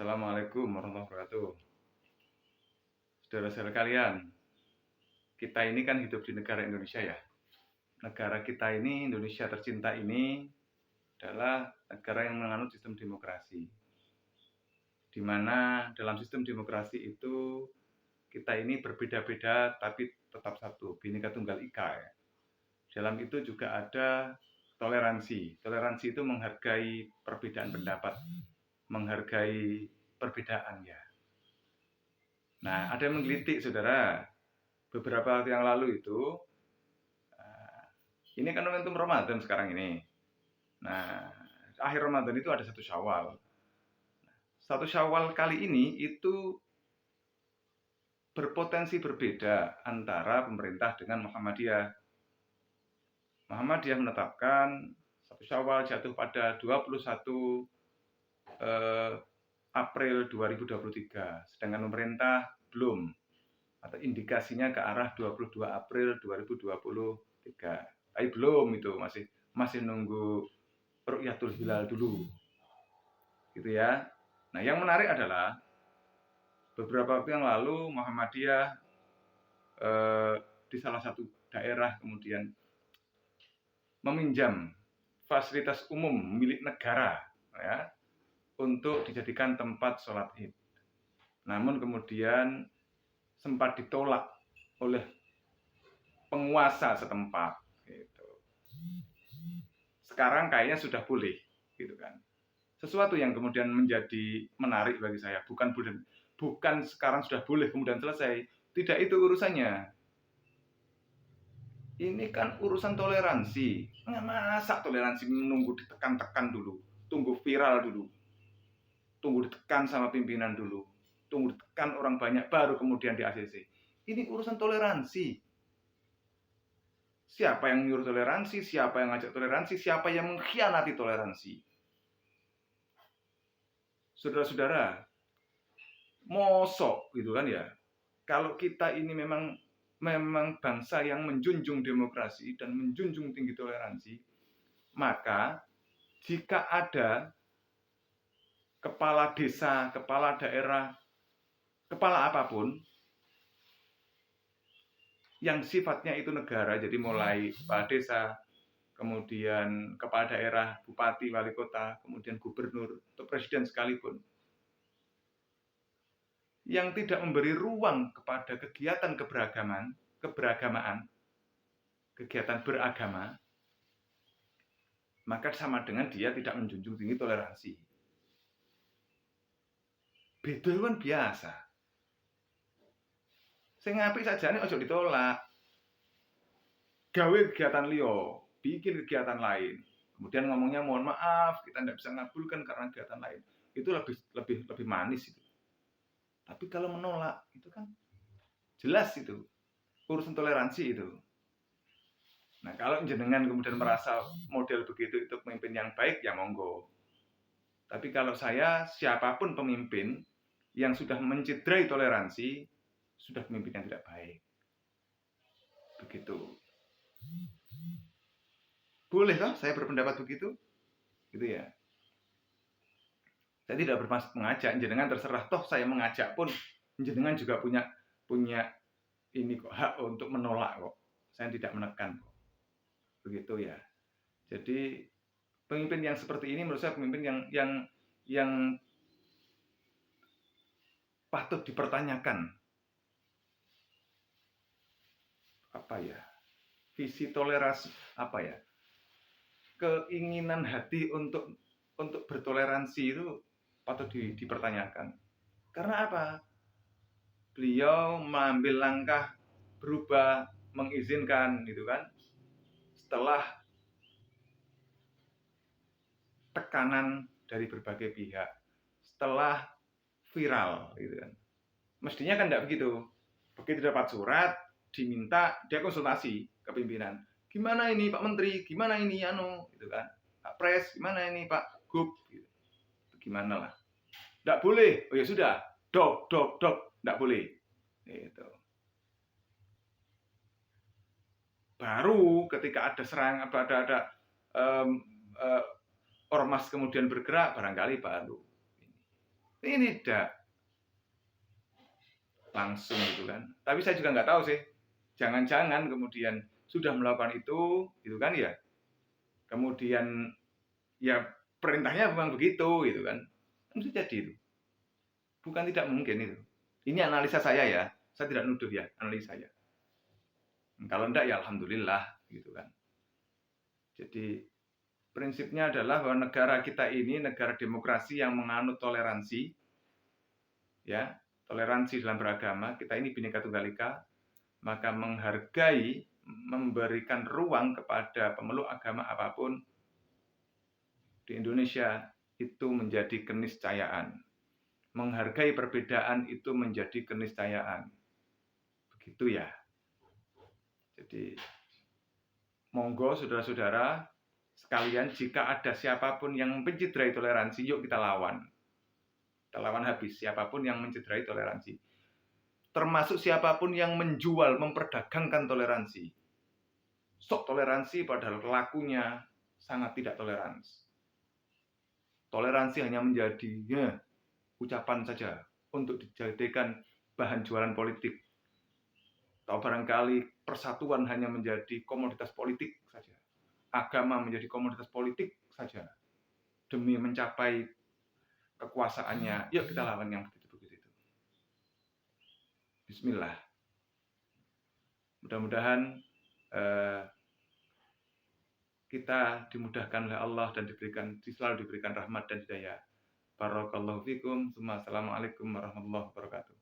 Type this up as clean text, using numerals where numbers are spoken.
Assalamualaikum warahmatullahi wabarakatuh. Saudara-saudara kalian, kita ini kan hidup di negara Indonesia ya. Negara kita ini, Indonesia tercinta ini adalah negara yang menganut sistem demokrasi. Di mana dalam sistem demokrasi itu kita ini berbeda-beda tapi tetap satu, Bhinneka Tunggal Ika ya. Dalam itu juga ada toleransi. Toleransi itu menghargai perbedaan pendapat, menghargai perbedaan ya. Nah, ada yang menggelitik, saudara. Beberapa waktu yang lalu itu, ini kan momentum Ramadan sekarang ini. Nah, akhir Ramadan itu ada 1 Syawal. 1 Syawal kali ini itu berpotensi berbeda antara pemerintah dengan Muhammadiyah. Muhammadiyah menetapkan 1 Syawal jatuh pada 21 April 2023, sedangkan pemerintah belum, atau indikasinya ke arah 22 April 2023. Tapi belum, itu masih nunggu Ru'yatul Hilal dulu. Gitu ya. Nah, yang menarik adalah beberapa waktu yang lalu Muhammadiyah di salah satu daerah kemudian meminjam fasilitas umum milik negara ya, untuk dijadikan tempat sholat Id. Namun kemudian sempat ditolak oleh penguasa setempat gitu. Sekarang kayaknya sudah boleh gitu kan. Sesuatu yang kemudian menjadi menarik bagi saya, bukan sekarang sudah boleh kemudian selesai. Tidak itu urusannya. Ini kan urusan toleransi. Masa toleransi menunggu ditekan-tekan dulu, tunggu viral dulu, tunggu ditekan sama pimpinan dulu, tunggu ditekan orang banyak baru kemudian di ACC. Ini urusan toleransi. Siapa yang nyuruh toleransi, siapa yang ngajak toleransi, siapa yang mengkhianati toleransi. Saudara-saudara, mosok gitu kan ya. Kalau kita ini memang bangsa yang menjunjung demokrasi dan menjunjung tinggi toleransi, maka jika ada kepala desa, kepala daerah, kepala apapun yang sifatnya itu negara, jadi mulai kepala desa, kemudian kepala daerah, bupati, wali kota, kemudian gubernur, atau presiden sekalipun, yang tidak memberi ruang kepada kegiatan keberagamaan, kegiatan beragama, maka sama dengan dia tidak menjunjung tinggi toleransi. Beda kan biasa. Sing apik sajane ojo ditolak. Gawe kegiatan liyo, bikin kegiatan lain. Kemudian ngomongnya mohon maaf, kita tidak bisa ngabulkan karena kegiatan lain. Itu lebih manis itu. Tapi kalau menolak itu kan jelas itu urusan toleransi itu. Nah, kalau jenengan kemudian merasa model begitu itu pemimpin yang baik, ya monggo. Tapi kalau saya, siapapun pemimpin yang sudah mencederai toleransi, sudah pemimpin yang tidak baik. Begitu. Boleh toh saya berpendapat begitu? Gitu ya. Saya tidak bermaksud mengajak, jenengan terserah, toh saya mengajak pun jenengan juga punya ini kok, hak untuk menolak kok. Saya tidak menekan kok. Begitu ya. Jadi pemimpin yang seperti ini menurut saya pemimpin yang patut dipertanyakan. Apa ya? Visi toleransi apa ya? Keinginan hati untuk bertoleransi itu patut dipertanyakan. Karena apa? Beliau mengambil langkah berubah, mengizinkan gitu kan, setelah tekanan dari berbagai pihak, setelah viral gitu kan. Mestinya kan tidak begitu. Begitu dapat surat, diminta, dia konsultasi ke pimpinan. Gimana ini Pak Menteri, gimana ini gitu kan. Pak Pres, gimana ini Pak Gub, gitu. Gimana lah. Tidak boleh, oh ya sudah, dok, tidak boleh. Gitu. Baru ketika ada serangan, ada ormas kemudian bergerak, barangkali baru. Ini tidak langsung gitu kan. Tapi saya juga nggak tahu sih. Jangan-jangan kemudian sudah melakukan itu, gitu kan ya. Kemudian ya perintahnya memang begitu, gitu kan. Kan bisa jadi itu. Bukan tidak mungkin itu. Ini analisa saya ya. Saya tidak nuduh ya, analisa saya. Kalau enggak ya alhamdulillah, gitu kan. Jadi prinsipnya adalah bahwa negara kita ini negara demokrasi yang menganut toleransi, ya, toleransi dalam beragama. Kita ini Bhinneka Tunggal Ika, maka menghargai, memberikan ruang kepada pemeluk agama apapun di Indonesia itu menjadi keniscayaan. Menghargai perbedaan itu menjadi keniscayaan. Begitu ya. Jadi monggo saudara-saudara sekalian, jika ada siapapun yang mencederai toleransi, yuk kita lawan. Kita lawan habis siapapun yang mencederai toleransi. Termasuk siapapun yang menjual, memperdagangkan toleransi. Sok toleransi padahal lakunya sangat tidak toleransi. Toleransi hanya menjadi ucapan saja untuk dijadikan bahan jualan politik. Atau barangkali persatuan hanya menjadi komoditas politik saja. Agama menjadi komoditas politik saja. Demi mencapai kekuasaannya, yuk kita lawan yang begitu-begitu. Bismillah. Mudah-mudahan kita dimudahkan oleh Allah dan selalu diberikan rahmat dan hidayah. Barakallahu fikum. Assalamualaikum warahmatullahi wabarakatuh.